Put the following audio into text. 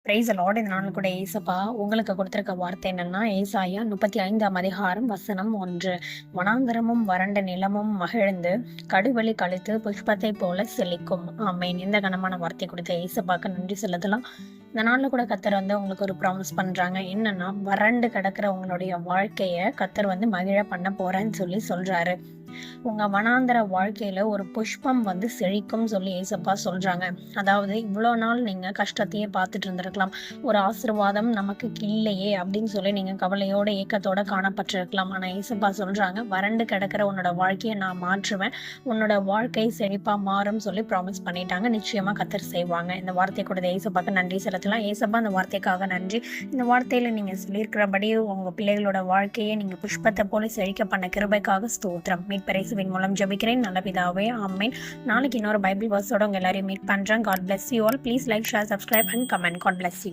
Price Lord. இந்த நாள் கூட ஏசப்பா உங்களுக்கு கொடுத்திருக்க வார்த்தை என்னன்னா, ஏசாயா 35ஆம் அதிகாரம் வசனம் 1. வனாந்தரமும் வறண்ட நிலமும் மகிழ்ந்து கடுவெளி கழித்து புஷ்பத்தை போல செழிக்கும். ஆமேன். இந்த கனமான வார்த்தை கொடுத்த ஏசப்பாக்கு நன்றி செலுத்தலாம். இந்த நாளில் கூட கத்தர் உங்களுக்கு ஒரு ப்ராமிஸ் பண்றாங்க. என்னன்னா, வறண்டு கிடக்கிற உங்களுடைய வாழ்க்கைய கத்தர் மகிழ பண்ண போறேன்னு சொல்றாரு. உங்க வனாந்தர வாழ்க்கையில ஒரு புஷ்பம் செழிக்கும் ஏசப்பா சொல்றாங்க. அதாவது இவ்வளோ நாள் நீங்க கஷ்டத்தையே பார்த்துட்டு இருந்திருக்கலாம். ஒரு ஆசீர்வாதம் நமக்கு இல்லையே அப்படின்னு நீங்க கவலையோட ஏக்கத்தோட காணப்பட்டிருக்கலாம். ஆனா ஏசப்பா சொல்றாங்க, வறண்டு கிடக்கிற உன்னோட வாழ்க்கையை நான் மாற்றுவேன், உன்னோட வாழ்க்கை செழிப்பா மாறும் ப்ராமிஸ் பண்ணிட்டாங்க. நிச்சயமா கத்தர் செய்வாங்க. இந்த வார்த்தை கொடுத்த ஏசப்பாக்கு நன்றி செலுத்தலாம். ஏசப்பா இந்த வார்த்தைக்காக நன்றி. இந்த வார்த்தையில நீங்க சொல்லியிருக்கிறபடி உங்க பிள்ளைகளோட வாழ்க்கையை நீங்க புஷ்பத்தை போல செழிக்க பண்ண கிருபைக்காக ஸ்தோத்திரம். மீட்பரேசுவின் மூலம் ஜெபிக்கிறேன் நல்ல பிதாவே, ஆமென். நாளைக்கு இன்னொரு பைபிள் வர்ஸோட உங்க எல்லாரையும் மீட் பண்றேன். God bless you all. Please like, share, subscribe and comment. God bless you.